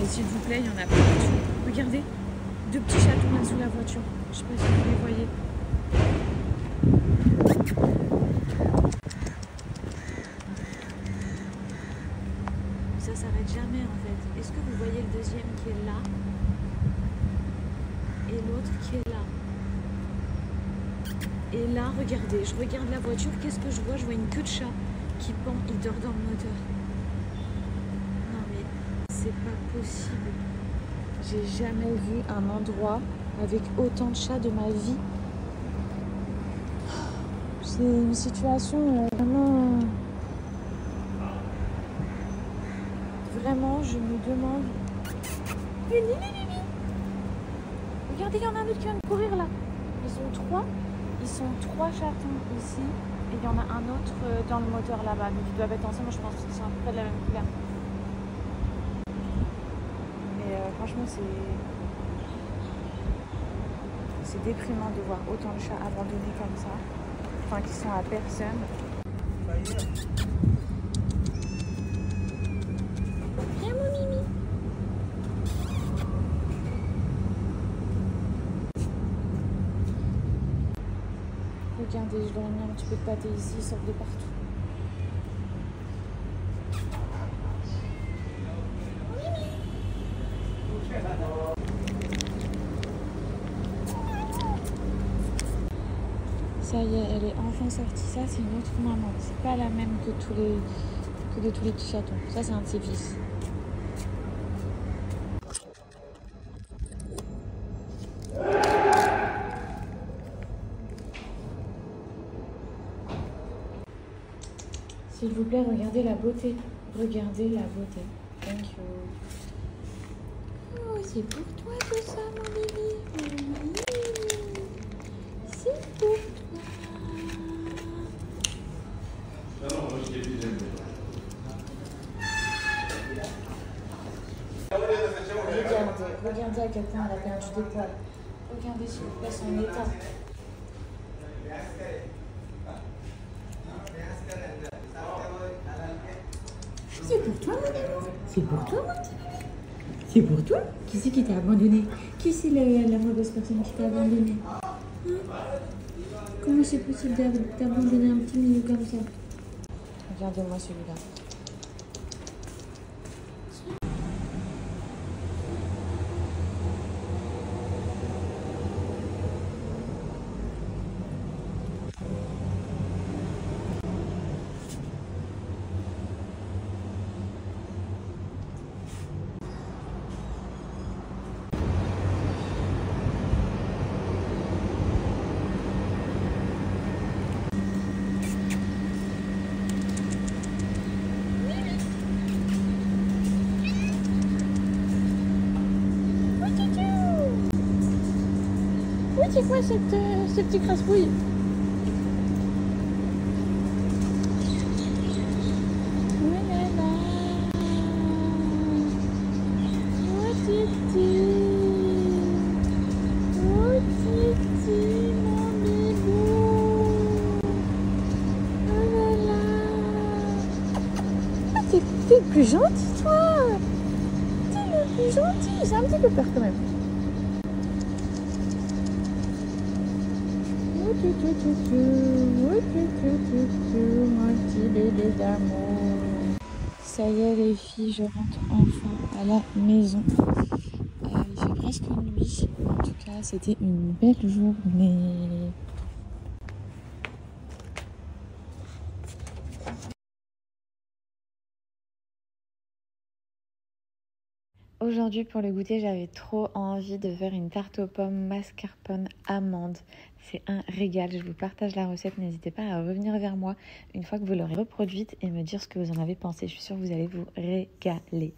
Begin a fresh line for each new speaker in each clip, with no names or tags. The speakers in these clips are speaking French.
Et s'il vous plaît, il y en a partout. Regardez, deux petits chatons là sous la voiture. Je sais pas si vous les voyez. Ça s'arrête jamais en fait. Est-ce que vous voyez le deuxième qui est là et l'autre qui est là? Et là, regardez, je regarde la voiture, qu'est-ce que je vois? Je vois une queue de chat qui pend, il dort dans le moteur. Non mais c'est pas possible. J'ai jamais vu un endroit avec autant de chats de ma vie. C'est une situation vraiment... Vraiment, je me demande... Regardez, il y en a un autre qui vient de courir là. Ils sont trois chatons ici. Et il y en a un autre dans le moteur là-bas. Donc ils doivent être ensemble, je pense qu'ils sont à peu près de la même couleur. Mais franchement, c'est déprimant de voir autant de chats abandonnés comme ça. Enfin, qui sont à personne. Viens mon Mimi. Regardez, je leur ai mis un petit peu de pâté ici, ils sortent de partout. Ça y est, elle est enfin sortie. Ça, c'est une autre maman. C'est pas la même que de tous les petits chatons. Ça, c'est un de ses fils. S'il vous plaît, regardez la beauté. Regardez la beauté. Thank you. Oh, c'est pour toi tout ça, mon bébé. Oui. C'est pour toi. Regardez à quel point elle a perdu des poils. Regardez s'il vous plaît son état. C'est pour toi, mon amour. C'est pour toi, mon petit bébé. C'est pour toi. Qui c'est qui t'a abandonné? Qui c'est la mauvaise personne qui t'a abandonné? Hein? Comment c'est possible d'abandonner un petit milieu comme ça? Regardez-moi celui-là. C'est quoi ce petit crasse-pouille? Oh là là. Oh Titi. Oh Titi, mon bébé. Oh là là. Ah, t'es le plus gentil, toi. T'es le plus gentil. J'ai un petit peu peur quand même. Mon petit bébé d'amour. Ça y est les filles, je rentre enfin à la maison. Il fait presque nuit. En tout cas, c'était une belle journée. Aujourd'hui pour le goûter, j'avais trop envie de faire une tarte aux pommes mascarpone amande. C'est un régal, je vous partage la recette, n'hésitez pas à revenir vers moi une fois que vous l'aurez reproduite et me dire ce que vous en avez pensé. Je suis sûre que vous allez vous régaler.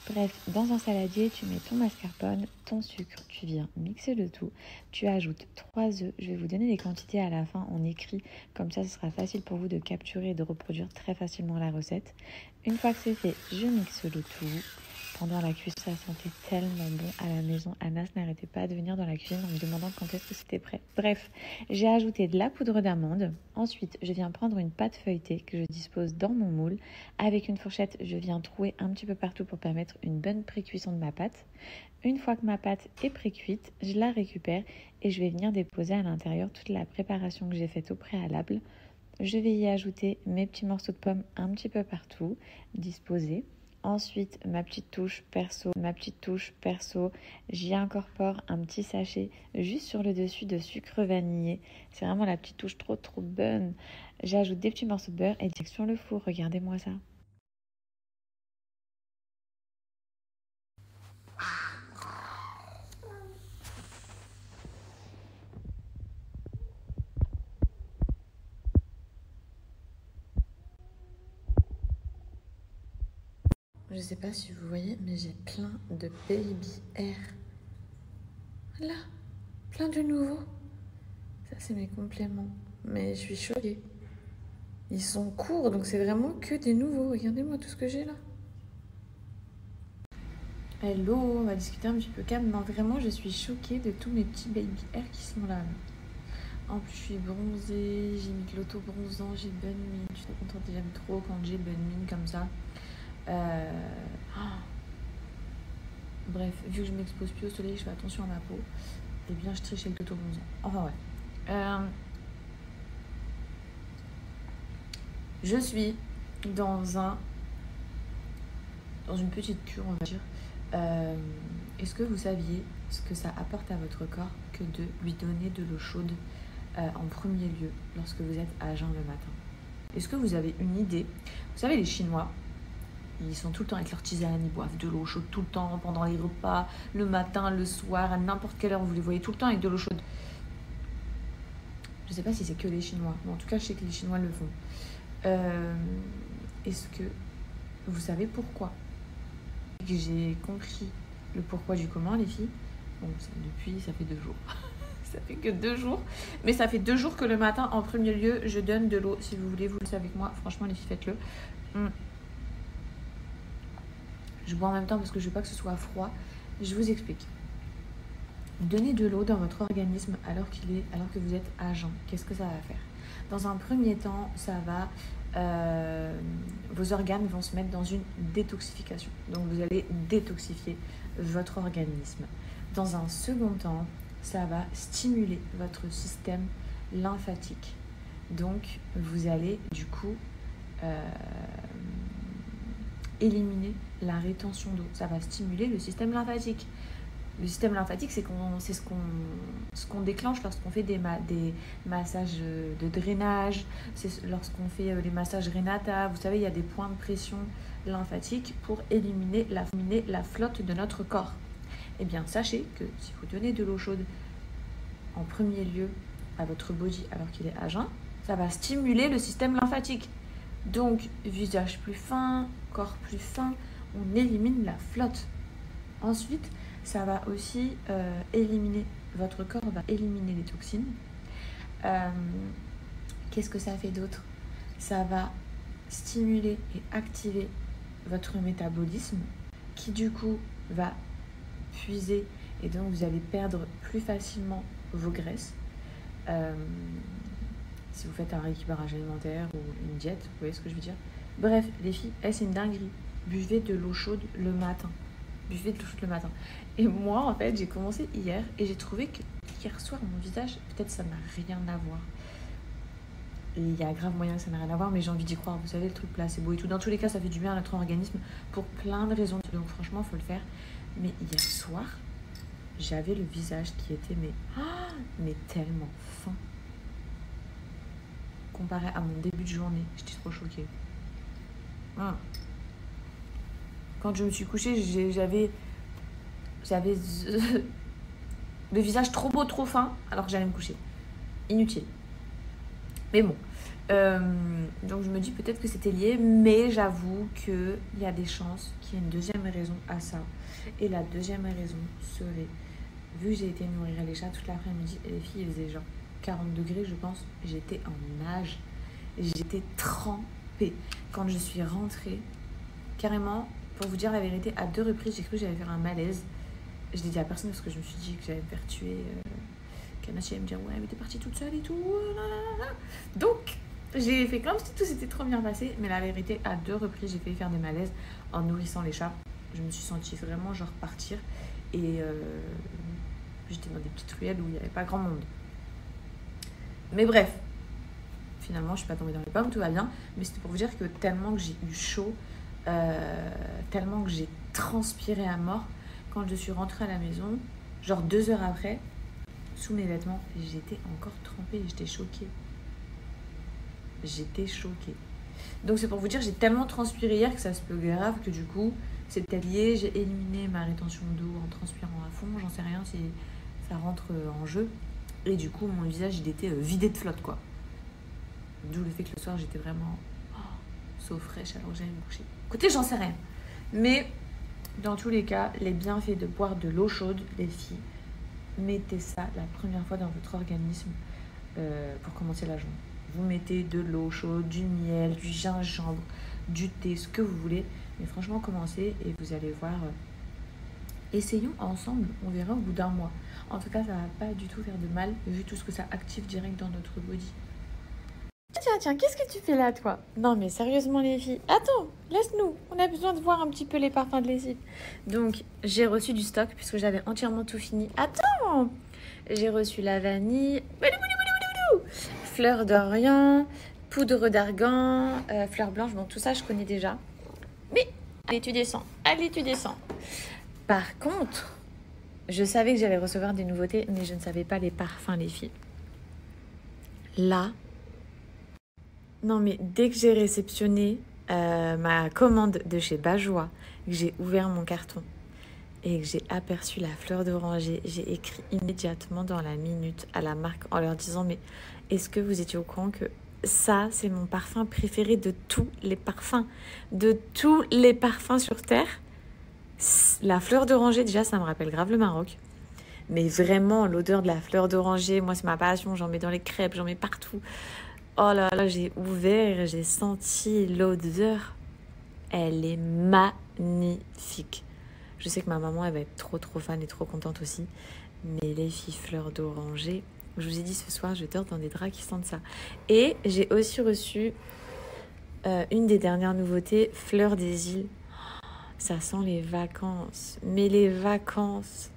Bref, dans un saladier, tu mets ton mascarpone, ton sucre, tu viens mixer le tout, tu ajoutes 3 œufs. Je vais vous donner les quantités à la fin en écrit, comme ça ce sera facile pour vous de capturer et de reproduire très facilement la recette. Une fois que c'est fait, je mixe le tout. pendant la cuisine. Ça sentait tellement bon à la maison. Anas n'arrêtait pas de venir dans la cuisine en me demandant quand est-ce que c'était prêt. Bref, j'ai ajouté de la poudre d'amande. Ensuite, je viens prendre une pâte feuilletée que je dispose dans mon moule. Avec une fourchette, je viens trouer un petit peu partout pour permettre une bonne pré-cuisson de ma pâte. Une fois que ma pâte est pré-cuite, je la récupère et je vais venir déposer à l'intérieur toute la préparation que j'ai faite au préalable. Je vais y ajouter mes petits morceaux de pommes un petit peu partout, disposés. Ensuite, ma petite touche perso, j'y incorpore un petit sachet juste sur le dessus de sucre vanillé. C'est vraiment la petite touche trop bonne. J'ajoute des petits morceaux de beurre et direct sur le four. Regardez-moi ça. Je sais pas si vous voyez, mais j'ai plein de baby air. Là, plein de nouveaux. Ça, c'est mes compléments. Mais je suis choquée. Ils sont courts, donc c'est vraiment que des nouveaux. Regardez-moi tout ce que j'ai là. Hello, on va discuter un petit peu calme. Non, vraiment, je suis choquée de tous mes petits baby air qui sont là. En plus, je suis bronzée, j'ai mis de l'auto-bronzant, j'ai bonne mine. Je suis trop contente, j'aime trop quand j'ai bonne mine comme ça. Bref, vu que je m'expose plus au soleil, je fais attention à ma peau. Et bien, je triche avec l'auto-bronzant. Enfin, ouais. Je suis dans une petite cure, on va dire. Est-ce que vous saviez ce que ça apporte à votre corps que de lui donner de l'eau chaude en premier lieu lorsque vous êtes à jeun le matin? Est-ce que vous avez une idée? Vous savez, les Chinois, ils sont tout le temps avec leur tisane, ils boivent de l'eau chaude tout le temps, pendant les repas, le matin, le soir, à n'importe quelle heure, vous les voyez tout le temps avec de l'eau chaude. Je ne sais pas si c'est que les Chinois, mais en tout cas, je sais que les Chinois le font. Est-ce que vous savez pourquoi? J'ai compris le pourquoi du comment, les filles. Bon, ça fait 2 jours. Ça fait que 2 jours. Mais ça fait 2 jours que le matin, en premier lieu, je donne de l'eau. Si vous voulez, vous le savez avec moi. Franchement, les filles, faites-le. Je bois en même temps parce que je veux pas que ce soit froid. Je vous explique. Donnez de l'eau dans votre organisme alors que vous êtes à jeun. Qu'est-ce que ça va faire? Dans un premier temps, ça va... vos organes vont se mettre dans une détoxification. Donc, vous allez détoxifier votre organisme. Dans un second temps, ça va stimuler votre système lymphatique. Donc, vous allez du coup éliminer la rétention d'eau. Ça va stimuler le système lymphatique. Le système lymphatique, c'est ce qu'on déclenche lorsqu'on fait des massages de drainage, c'est lorsqu'on fait les massages Renata. Vous savez, il y a des points de pression lymphatique pour éliminer la flotte de notre corps. Eh bien, sachez que si vous donnez de l'eau chaude en premier lieu à votre body alors qu'il est à jeun, ça va stimuler le système lymphatique. Donc, visage plus fin, corps plus fin, on élimine la flotte. Ensuite, ça va aussi votre corps va éliminer les toxines. Qu'est-ce que ça fait d'autre? Ça va stimuler et activer votre métabolisme qui du coup va puiser et donc vous allez perdre plus facilement vos graisses. Si vous faites un rééquilibrage alimentaire ou une diète, vous voyez ce que je veux dire? Bref, les filles, c'est une dinguerie. Buvez de l'eau chaude le matin. Buvez de l'eau chaude le matin. Et moi, en fait, j'ai commencé hier et j'ai trouvé que hier soir, mon visage, peut-être ça n'a rien à voir. Et il y a grave moyen que ça n'a rien à voir, mais j'ai envie d'y croire. Vous savez, le truc placebo et tout. Dans tous les cas, ça fait du bien à notre organisme pour plein de raisons. Donc franchement, il faut le faire. Mais hier soir, j'avais le visage qui était mais tellement fin. Comparé à mon début de journée, j'étais trop choquée. Quand je me suis couchée, j'avais le visage trop beau, trop fin, alors que j'allais me coucher. Inutile. Mais bon. Donc je me dis peut-être que c'était lié, mais j'avoue qu'il y a des chances qu'il y ait une deuxième raison à ça. Et la deuxième raison serait, vu que j'ai été nourrir les chats toute l'après-midi, et les filles, il faisait genre 40 degrés, je pense, j'étais en nage. J'étais trempée. Quand je suis rentrée, carrément, pour vous dire la vérité, à 2 reprises, j'ai cru que j'allais faire un malaise. Je l'ai dit à personne parce que je me suis dit que j'allais me faire tuer. Kanachi allait me dire ouais mais t'es partie toute seule et tout. Donc j'ai fait comme si tout s'était trop bien passé. Mais la vérité, à 2 reprises, j'ai failli faire des malaises en nourrissant les chats. Je me suis sentie vraiment genre partir. Et j'étais dans des petites ruelles où il n'y avait pas grand monde. Mais bref, finalement je suis pas tombée dans les pommes, tout va bien. Mais c'était pour vous dire que tellement que j'ai eu chaud, tellement que j'ai transpiré à mort, quand je suis rentrée à la maison, genre 2 heures après, sous mes vêtements, j'étais encore trempée, j'étais choquée. Donc c'est pour vous dire, j'ai tellement transpiré hier que ça se peut grave que du coup, c'est lié, j'ai éliminé ma rétention d'eau en transpirant à fond, j'en sais rien si ça rentre en jeu. Et du coup, mon visage, il était vidé de flotte, quoi. D'où le fait que le soir, j'étais vraiment sauf fraîche alors que j'allais me coucher. Écoutez, j'en sais rien. Mais dans tous les cas, les bienfaits de boire de l'eau chaude, les filles, mettez ça la première fois dans votre organisme pour commencer la journée. Vous mettez de l'eau chaude, du miel, du gingembre, du thé, ce que vous voulez. Mais franchement, commencez et vous allez voir. Essayons ensemble, on verra au bout d'un mois. En tout cas, ça va pas du tout faire de mal, vu tout ce que ça active direct dans notre body. Tiens, qu'est-ce que tu fais là, toi? Non, mais sérieusement, les filles. Attends, laisse-nous. On a besoin de voir un petit peu les parfums de lessive. Donc, j'ai reçu du stock, puisque j'avais entièrement tout fini. Attends! J'ai reçu la vanille, fleur d'Orient, poudre d'argan, fleur blanche. Bon, tout ça, je connais déjà. Mais, allez, tu descends. Par contre, je savais que j'allais recevoir des nouveautés, mais je ne savais pas les parfums, les filles. Là, non mais dès que j'ai réceptionné ma commande de chez Bajoua, que j'ai ouvert mon carton et que j'ai aperçu la fleur d'oranger, j'ai écrit immédiatement dans la minute à la marque en leur disant mais est-ce que vous étiez au courant que ça c'est mon parfum préféré de tous les parfums sur Terre? La fleur d'oranger, déjà, ça me rappelle grave le Maroc. Mais vraiment, l'odeur de la fleur d'oranger, moi, c'est ma passion. J'en mets dans les crêpes, j'en mets partout. Oh là là, j'ai ouvert, j'ai senti l'odeur. Elle est magnifique. Je sais que ma maman, elle va être trop fan et trop contente aussi. Mais les filles fleurs d'oranger, je vous ai dit ce soir, je dors dans des draps qui sentent ça. Et j'ai aussi reçu une des dernières nouveautés, fleur des îles. Ça sent les vacances, mais les vacances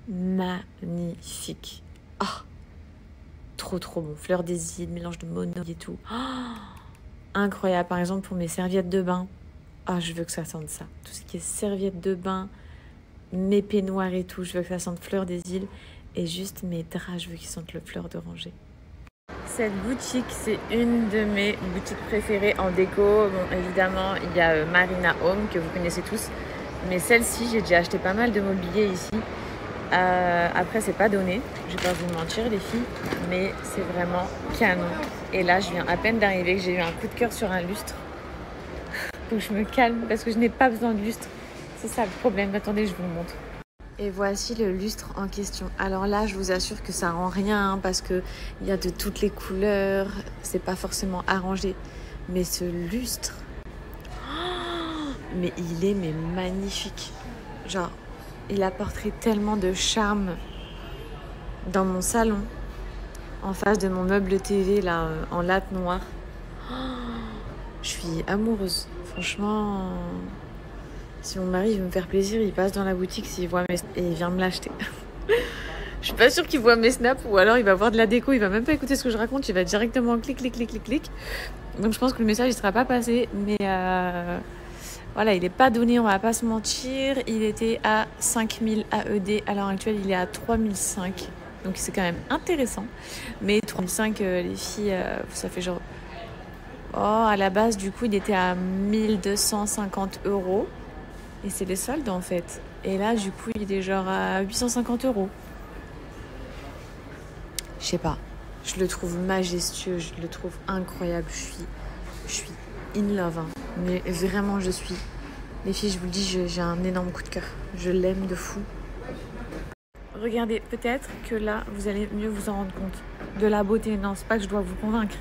magnifiques. Ah, trop bon. Fleur des îles, mélange de monoï et tout. Ah, incroyable. Par exemple, pour mes serviettes de bain. Ah, je veux que ça sente ça. Tout ce qui est serviettes de bain, mes peignoirs et tout, je veux que ça sente fleur des îles. Et juste mes draps, je veux qu'ils sentent le fleur d'oranger. Cette boutique, c'est une de mes boutiques préférées en déco. Bon, évidemment, il y a Marina Home, que vous connaissez tous. Mais celle-ci, j'ai déjà acheté pas mal de mobilier ici. Après, c'est pas donné. Je vais pas vous mentir, les filles. Mais c'est vraiment canon. Et là, je viens à peine d'arriver, que j'ai eu un coup de cœur sur un lustre. Faut que je me calme, parce que je n'ai pas besoin de lustre. C'est ça le problème. Attendez, je vous le montre. Et voici le lustre en question. Alors là, je vous assure que ça rend rien parce que il y a de toutes les couleurs. C'est pas forcément arrangé. Mais ce lustre, mais il est magnifique. Genre, il apporterait tellement de charme dans mon salon, en face de mon meuble TV là, en latte noire. Je suis amoureuse. Franchement... Si mon mari veut me faire plaisir, il passe dans la boutique s'il voit mes... et il vient me l'acheter. Je suis pas sûre qu'il voit mes snaps ou alors il va voir de la déco, il va même pas écouter ce que je raconte, il va directement clic. Donc je pense que le message il sera pas passé, mais voilà, il est pas donné, on va pas se mentir. Il était à 5000 AED, à l'heure actuelle il est à 3005. Donc c'est quand même intéressant. Mais 3005 les filles, ça fait genre... Oh, à la base du coup il était à 1250 €. Et c'est les soldes en fait. Et là, du coup, il est genre à 850 €. Je sais pas. Je le trouve majestueux. Je le trouve incroyable. Je suis in love. Hein. Mais vraiment, je suis. Les filles, je vous le dis, j'ai un énorme coup de cœur. Je l'aime de fou. Regardez, peut-être que là, vous allez mieux vous en rendre compte. De la beauté. Non, c'est pas que je dois vous convaincre.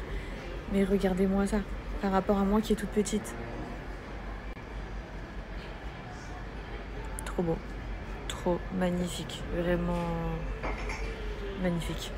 Mais regardez-moi ça. Par rapport à moi qui est toute petite. trop beau, trop magnifique, vraiment magnifique.